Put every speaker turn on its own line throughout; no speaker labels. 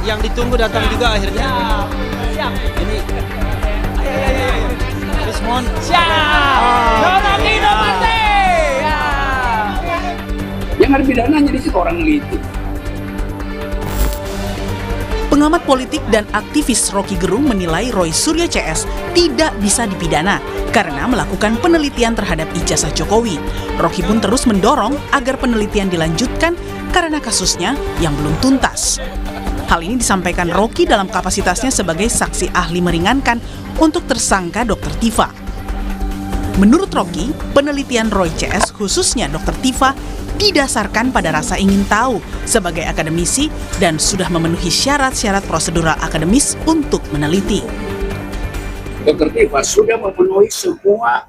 yang ditunggu datang juga akhirnya.
Siap.
Ini ayo. Rismon.
Siap. Rocky Nomarte. Ya.
Yang harus pidananya di situ orang itu.
Pengamat politik dan aktivis Rocky Gerung menilai Roy Suryo CS tidak bisa dipidana karena melakukan penelitian terhadap ijazah Jokowi. Rocky pun terus mendorong agar penelitian dilanjutkan karena kasusnya yang belum tuntas. Hal ini disampaikan Rocky dalam kapasitasnya sebagai saksi ahli meringankan untuk tersangka Dr. Tifa. Menurut Rocky, penelitian Roy CS khususnya Dr. Tifa didasarkan pada rasa ingin tahu sebagai akademisi dan sudah memenuhi syarat-syarat prosedural akademis untuk meneliti.
Dr. Tifa sudah memenuhi semua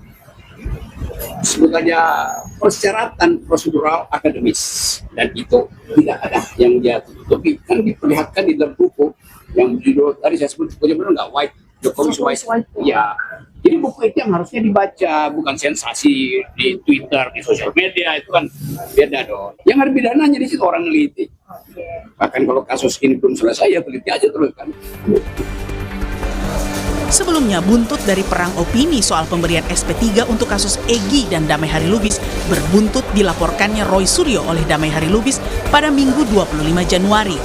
sebenarnya persyaratan prosedural akademis dan itu tidak ada yang dia tutupi, kan diperlihatkan di dalam buku yang judul tadi saya sebut bukunya benar nggak, White Jokowi's White ya. Jadi buku itu yang harusnya dibaca, bukan sensasi di Twitter, di sosial media, itu kan beda dong. Yang harus pidananya di situ orang neliti. Bahkan kalau kasus ini belum selesai ya teliti aja terus kan.
Sebelumnya, buntut dari perang opini soal pemberian SP3 untuk kasus Egy dan Damai Hari Lubis berbuntut dilaporkannya Roy Suryo oleh Damai Hari Lubis pada Minggu 25 Januari.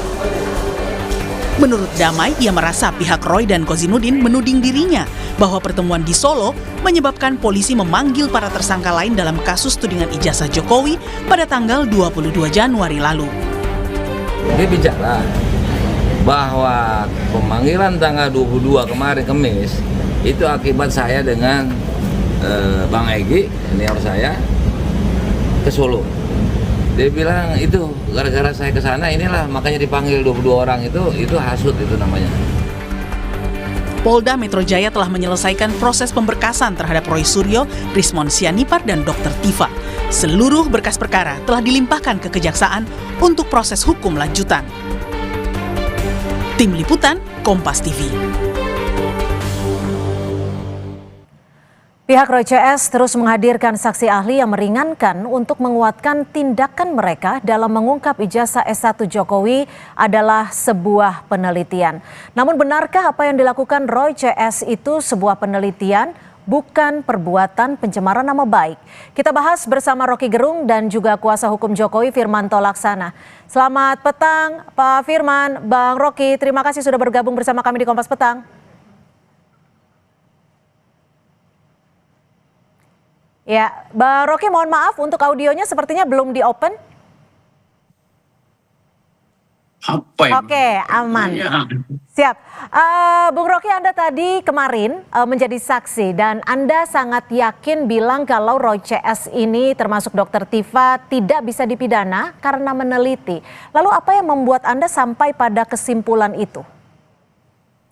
Menurut Damai, ia merasa pihak Roy dan Kozinudin menuding dirinya bahwa pertemuan di Solo menyebabkan polisi memanggil para tersangka lain dalam kasus tudingan ijazah Jokowi pada tanggal 22 Januari lalu.
Dia bicara bahwa pemanggilan tanggal 22 kemarin Kamis itu akibat saya dengan Bang Egy, senior saya, ke Solo. Dia bilang itu gara-gara saya ke sana inilah makanya dipanggil 22 orang itu hasut itu namanya.
Polda Metro Jaya telah menyelesaikan proses pemberkasan terhadap Roy Suryo, Rismon Sianipar, dan Dr. Tifa. Seluruh berkas perkara telah dilimpahkan ke Kejaksaan untuk proses hukum lanjutan. Tim Liputan, Kompas TV.
Pihak Roy CS terus menghadirkan saksi ahli yang meringankan untuk menguatkan tindakan mereka dalam mengungkap ijazah S1 Jokowi adalah sebuah penelitian. Namun benarkah apa yang dilakukan Roy CS itu sebuah penelitian, bukan perbuatan pencemaran nama baik? Kita bahas bersama Rocky Gerung dan juga kuasa hukum Jokowi Firmanto Laksana. Selamat petang Pak Firman, Bang Rocky, terima kasih sudah bergabung bersama kami di Kompas Petang. Ya, Bang Rocky mohon maaf untuk audionya sepertinya belum di-open.
Apa ya?
Oke, aman.
Ya.
Siap. Bung Rocky, Anda tadi kemarin menjadi saksi dan Anda sangat yakin bilang kalau Roy CS ini termasuk Dr. Tifa tidak bisa dipidana karena meneliti. Lalu apa yang membuat Anda sampai pada kesimpulan itu?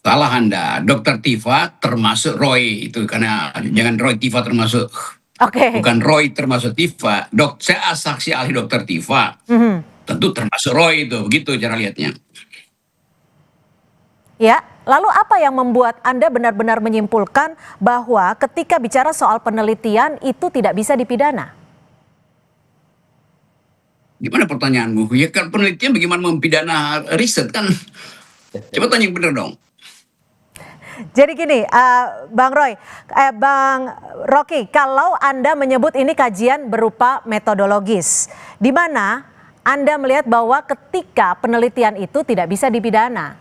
Salah Anda, Dr. Tifa termasuk Roy itu karena jangan Roy Tifa termasuk.
Oke.
Bukan Roy termasuk Tifa. Saya saksi ahli Dr. Tifa. Tentu termasuk Roy itu, begitu cara lihatnya.
Ya, lalu apa yang membuat Anda benar-benar menyimpulkan bahwa ketika bicara soal penelitian itu tidak bisa dipidana?
Gimana pertanyaanmu? Ya kan penelitian bagaimana mempidana riset kan? Coba tanya yang benar dong.
Jadi gini, Bang Rocky, kalau Anda menyebut ini kajian berupa metodologis, di mana Anda melihat bahwa ketika penelitian itu tidak bisa dipidana?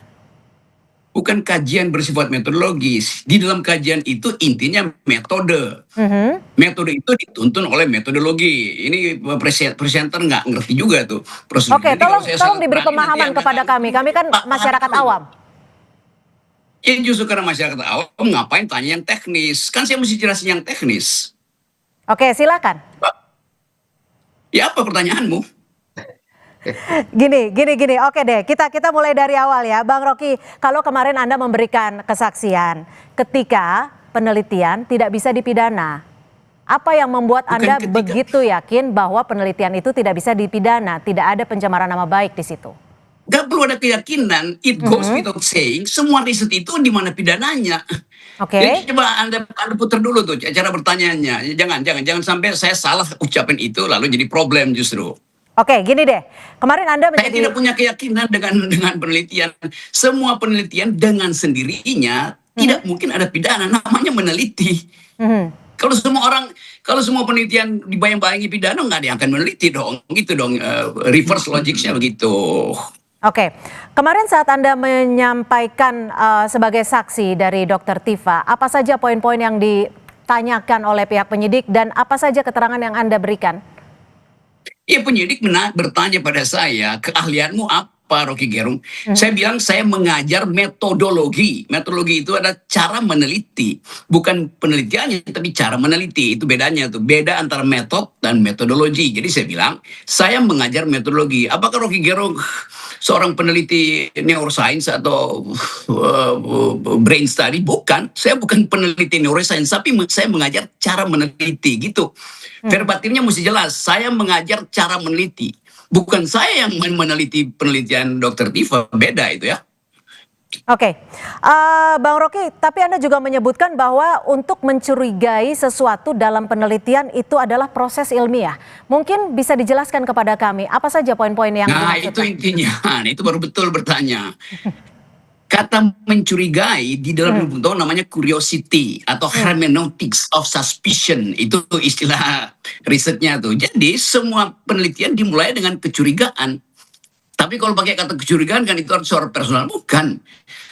Bukan kajian bersifat metodologis. Di dalam kajian itu intinya metode. Metode itu dituntun oleh metodologi. Ini presenter nggak ngerti juga tuh prosedur.
Oke, tolong diberi pemahaman kepada kami. Kami kan masyarakat awam.
Ya justru karena masyarakat awam ngapain tanya yang teknis? Kan saya mesti jelasin yang teknis.
Oke, silakan.
Ya apa pertanyaanmu?
Gini. Oke deh, kita mulai dari awal ya. Bang Rocky, kalau kemarin Anda memberikan kesaksian ketika penelitian tidak bisa dipidana, apa yang membuat Anda begitu yakin bahwa penelitian itu tidak bisa dipidana, tidak ada pencemaran nama baik di situ?
Gak perlu ada keyakinan, it goes without saying, semua riset itu di mana pidananya.
Oke.
Jadi coba Anda putar dulu tuh cara bertanyaannya. Jangan sampai saya salah ucapin itu lalu jadi problem justru.
Oke, gini deh. Kemarin Anda
Saya
menjadi
tidak punya keyakinan dengan penelitian. Semua penelitian dengan sendirinya tidak mungkin ada pidana, namanya meneliti. Kalau semua penelitian dibayang-bayangi pidana, nggak ada yang akan meneliti dong, gitu dong. Reverse logicnya begitu.
Oke, kemarin saat Anda menyampaikan sebagai saksi dari Dr. Tifa, apa saja poin-poin yang ditanyakan oleh pihak penyidik dan apa saja keterangan yang Anda berikan?
Ya, penyidik bertanya pada saya, keahlianmu apa, Rocky Gerung? Saya bilang saya mengajar metodologi. Metodologi itu adalah cara meneliti, bukan penelitiannya, tapi cara meneliti. Itu bedanya tuh, beda antara metode dan metodologi. Jadi saya bilang saya mengajar metodologi. Apakah Rocky Gerung seorang peneliti neuroscience atau brain study? Bukan, saya bukan peneliti neuroscience, tapi saya mengajar cara meneliti gitu. Verbatimnya mesti jelas, saya mengajar cara meneliti. Bukan saya yang meneliti penelitian Dr. Tifa, beda itu ya.
Oke, Bang Rocky, tapi Anda juga menyebutkan bahwa untuk mencurigai sesuatu dalam penelitian itu adalah proses ilmiah. Mungkin bisa dijelaskan kepada kami, apa saja poin-poin yang
Nah,
dimaksudkan?
itu intinya, itu baru betul bertanya. Kata mencurigai di dalam ilmu pengetahuan namanya curiosity atau hermeneutics of suspicion. Itu istilah risetnya tuh. Jadi semua penelitian dimulai dengan kecurigaan. Tapi kalau pakai kata kecurigaan kan itu harus secara personal. Bukan.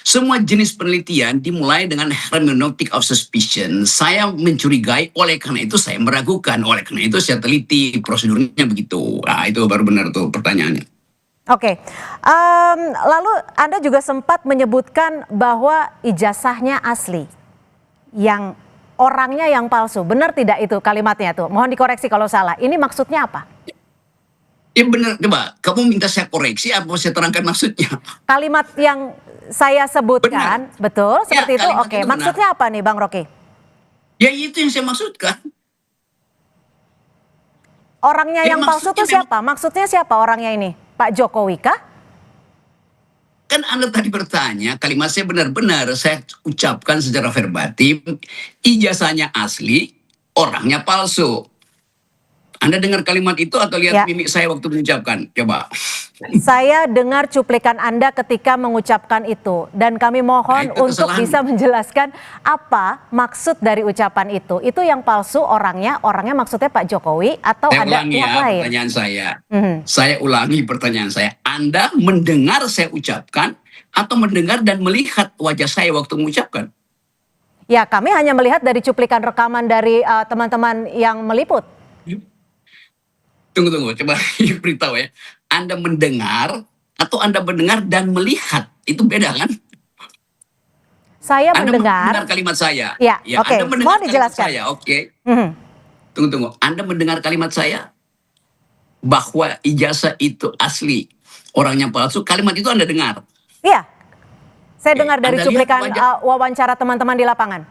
Semua jenis penelitian dimulai dengan hermeneutic of suspicion. Saya mencurigai, oleh karena itu saya meragukan. Oleh karena itu saya teliti, prosedurnya begitu. Nah, itu baru benar tuh pertanyaannya.
Oke, lalu Anda juga sempat menyebutkan bahwa ijazahnya asli, yang orangnya yang palsu. Benar tidak itu kalimatnya tuh? Mohon dikoreksi kalau salah. Ini maksudnya apa?
Ya benar, coba. Kamu minta saya koreksi apa saya terangkan maksudnya?
Kalimat yang saya sebutkan, betul
Ya,
seperti itu?
kalimat
Oke,
itu benar.
maksudnya apa nih Bang Rocky?
Ya itu yang saya maksudkan.
Orangnya
Ya,
yang palsu itu
maksudnya
siapa? Maksudnya siapa orangnya ini? Pak Jokowi kah?
Kan Anda tadi bertanya, kalimat saya benar-benar saya ucapkan secara verbatim, ijazahnya asli, orangnya palsu. Anda dengar kalimat itu atau
Ya.
lihat mimik saya waktu mengucapkan? Coba.
Saya dengar cuplikan Anda ketika mengucapkan itu dan kami mohon
Nah, itu
untuk
kesalahan.
bisa menjelaskan apa maksud dari ucapan itu. Itu yang palsu orangnya maksudnya Pak Jokowi atau
Saya
ada
ulangi
pihak
ya
lain?
pertanyaan saya.
Mhm.
Saya ulangi pertanyaan saya. Anda mendengar saya ucapkan atau mendengar dan melihat wajah saya waktu mengucapkan?
Ya, kami hanya melihat dari cuplikan rekaman dari teman-teman yang meliput.
Tunggu, coba beritahu ya. Anda mendengar atau Anda mendengar dan melihat, itu beda kan?
Saya
Anda
mendengar.
mendengar kalimat saya.
Ya, oke.
Anda mendengar
Mohon
kalimat
dijelaskan.
saya, oke.
Mhm.
Tunggu. Anda mendengar kalimat saya bahwa ijazah itu asli, orangnya palsu. Kalimat itu Anda dengar.
Iya, saya
Oke,
dengar dari
Anda lihat
cuplikan
wajah-
wawancara teman-teman di lapangan.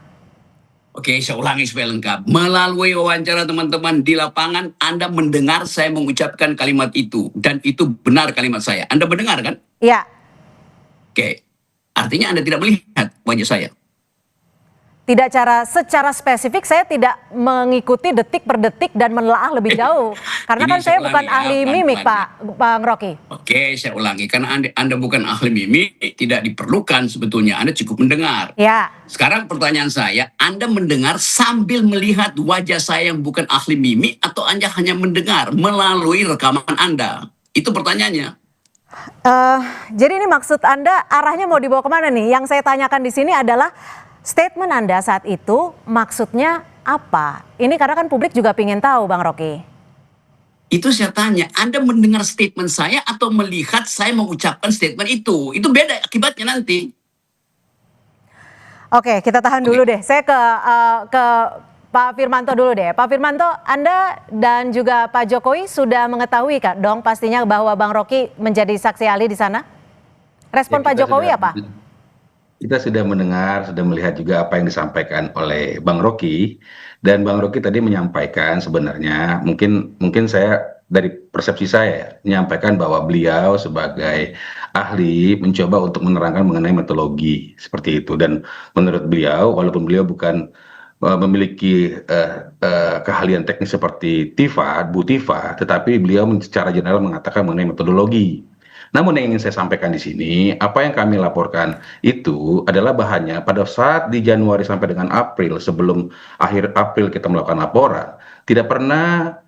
Oke, saya ulangi supaya lengkap. Melalui wawancara teman-teman di lapangan, Anda mendengar saya mengucapkan kalimat itu. Dan itu benar kalimat saya. Anda mendengar kan?
Iya.
Oke. Artinya Anda tidak melihat wajah saya.
Tidak secara spesifik saya tidak mengikuti detik per detik dan menelaah lebih jauh. Karena
Ini
kan saya
saya
bukan
ulangi ya,
ahli
pelan-pelan
mimik,
ya.
Bang Rocky.
Oke, saya ulangi. Karena Anda bukan ahli mimik, tidak diperlukan sebetulnya. Anda cukup mendengar.
Ya,
Sekarang pertanyaan saya, Anda mendengar sambil melihat wajah saya yang bukan ahli mimik atau Anda hanya mendengar melalui rekaman Anda? Itu pertanyaannya.
jadi ini maksud Anda arahnya mau dibawa kemana nih? Yang saya tanyakan di sini adalah statement Anda saat itu maksudnya apa? Ini karena kan publik juga ingin tahu, Bang Rocky.
Itu saya tanya, Anda mendengar statement saya atau melihat saya mengucapkan statement itu? Itu beda akibatnya nanti.
Oke, kita tahan dulu deh. Saya ke Pak Firmanto dulu deh. Pak Firmanto, Anda dan juga Pak Jokowi sudah mengetahui Kak dong pastinya bahwa Bang Rocky menjadi saksi ahli di sana? Respon
Ya,
Pak
kita
Jokowi
sudah-
apa?
Kita sudah mendengar, sudah melihat juga apa yang disampaikan oleh Bang Rocky, dan Bang Rocky tadi menyampaikan sebenarnya mungkin saya dari persepsi saya menyampaikan bahwa beliau sebagai ahli mencoba untuk menerangkan mengenai metodologi seperti itu, dan menurut beliau walaupun beliau bukan memiliki keahlian teknis seperti Bu Tifa, tetapi beliau secara general mengatakan mengenai metodologi. Namun yang ingin saya sampaikan di sini, apa yang kami laporkan itu adalah bahannya pada saat di Januari sampai dengan April, sebelum akhir April kita melakukan laporan, tidak pernah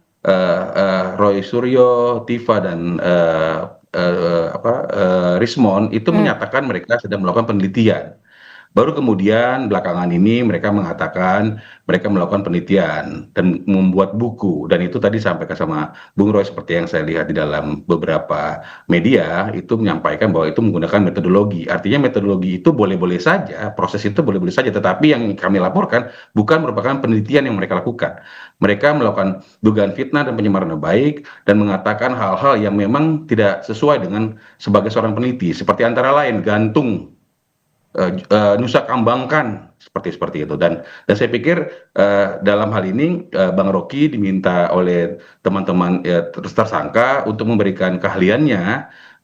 Roy Suryo, Tifa dan Rismon itu menyatakan mereka sedang melakukan penelitian. Baru kemudian belakangan ini mereka mengatakan mereka melakukan penelitian dan membuat buku, dan itu tadi sampaikan sama Bung Roy seperti yang saya lihat di dalam beberapa media itu menyampaikan bahwa itu menggunakan metodologi. Artinya metodologi itu boleh-boleh saja, proses itu boleh-boleh saja, tetapi yang kami laporkan bukan merupakan penelitian yang mereka lakukan. Mereka melakukan dugaan fitnah dan pencemaran nama baik dan mengatakan hal-hal yang memang tidak sesuai dengan sebagai seorang peneliti, seperti antara lain gantung, nusa kambangkan, seperti itu. Dan saya pikir dalam hal ini Bang Rocky diminta oleh teman-teman tersangka untuk memberikan keahliannya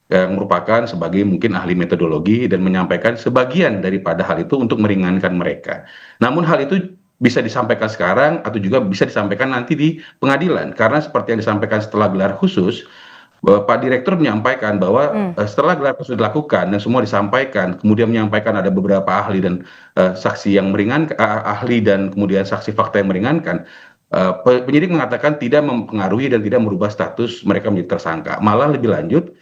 yang merupakan sebagai mungkin ahli metodologi dan menyampaikan sebagian daripada hal itu untuk meringankan mereka. Namun hal itu bisa disampaikan sekarang atau juga bisa disampaikan nanti di pengadilan, karena seperti yang disampaikan setelah gelar khusus, Pak Direktur menyampaikan bahwa setelah gelar khusus dilakukan dan semua disampaikan, kemudian menyampaikan ada beberapa ahli dan saksi yang meringankan, ahli dan kemudian saksi fakta yang meringankan, penyidik mengatakan tidak mempengaruhi dan tidak merubah status mereka menjadi tersangka. Malah lebih lanjut,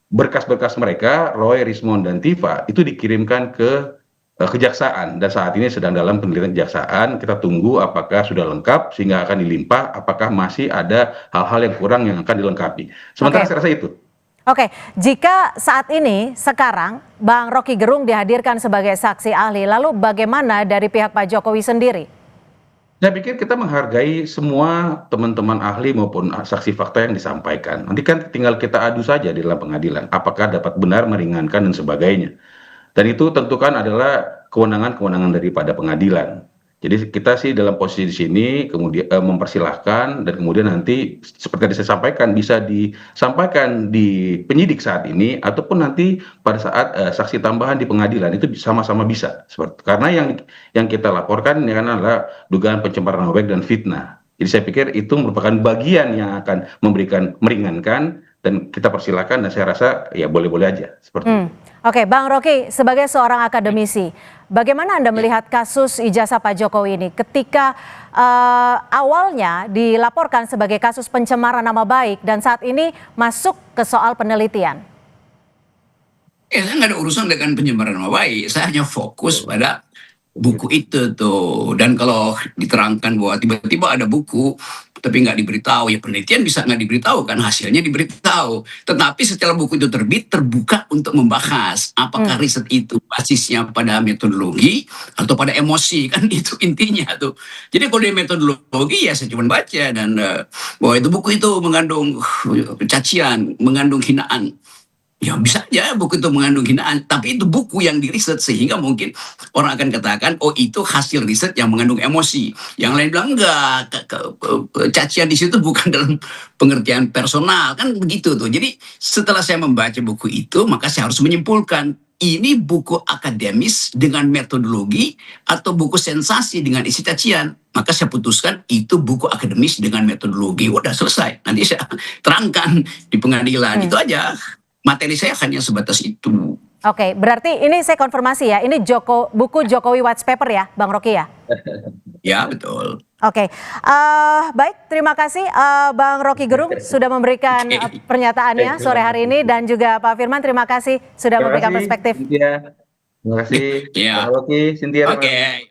berkas-berkas mereka, Roy, Rismon, dan Tifa itu dikirimkan ke kejaksaan, dan saat ini sedang dalam penelitian kejaksaan. Kita tunggu apakah sudah lengkap sehingga akan dilimpah, apakah masih ada hal-hal yang kurang yang akan dilengkapi. Sementara saya rasa itu.
Oke, jika saat ini sekarang Bang Rocky Gerung dihadirkan sebagai saksi ahli, lalu bagaimana dari pihak Pak Jokowi sendiri?
Saya pikir kita menghargai semua teman-teman ahli maupun saksi fakta yang disampaikan. Nanti kan tinggal kita adu saja di dalam pengadilan, apakah dapat benar, meringankan, dan sebagainya. Dan itu tentu kan adalah kewenangan-kewenangan daripada pengadilan. Jadi kita sih dalam posisi di sini kemudian mempersilahkan, dan kemudian nanti seperti yang saya sampaikan bisa disampaikan di penyidik saat ini ataupun nanti pada saat saksi tambahan di pengadilan, itu sama-sama bisa. Karena yang kita laporkan ini kan adalah dugaan pencemaran nama baik dan fitnah. Jadi saya pikir itu merupakan bagian yang akan memberikan meringankan, dan kita persilakan, dan saya rasa ya boleh-boleh aja seperti itu.
Oke, Bang Rocky, sebagai seorang akademisi, bagaimana Anda melihat kasus ijazah Pak Jokowi ini ketika awalnya dilaporkan sebagai kasus pencemaran nama baik dan saat ini masuk ke soal penelitian?
Ya, saya nggak ada urusan dengan pencemaran nama baik. Saya hanya fokus pada buku itu tuh. Dan kalau diterangkan bahwa tiba-tiba ada buku tapi nggak diberitahu, ya penelitian bisa nggak diberitahu kan, hasilnya diberitahu. Tetapi setelah buku itu terbit, terbuka untuk membahas apakah riset itu basisnya pada metodologi atau pada emosi, kan itu intinya tuh. Jadi kalau di metodologi ya saya cuma baca dan bahwa itu buku itu mengandung cacian, mengandung hinaan. Ya bisa aja buku itu mengandung hinaan, tapi itu buku yang diriset sehingga mungkin orang akan katakan, oh itu hasil riset yang mengandung emosi. Yang lain bilang enggak, cacian di situ bukan dalam pengertian personal, kan begitu tuh. Jadi setelah saya membaca buku itu, maka saya harus menyimpulkan, ini buku akademis dengan metodologi atau buku sensasi dengan isi cacian. Maka saya putuskan itu buku akademis dengan metodologi. Udah selesai, nanti saya terangkan di pengadilan. Itu aja. Materi saya hanya sebatas itu.
Oke, berarti ini saya konfirmasi ya, ini buku Jokowi White Paper ya, Bang Rocky ya?
Ya, betul.
Oke, baik, terima kasih Bang Rocky Gerung sudah memberikan pernyataannya sore hari ini, dan juga Pak Firman, terima kasih sudah memberikan perspektif.
Terima kasih, Bang Rocky, Cynthia.
Oke.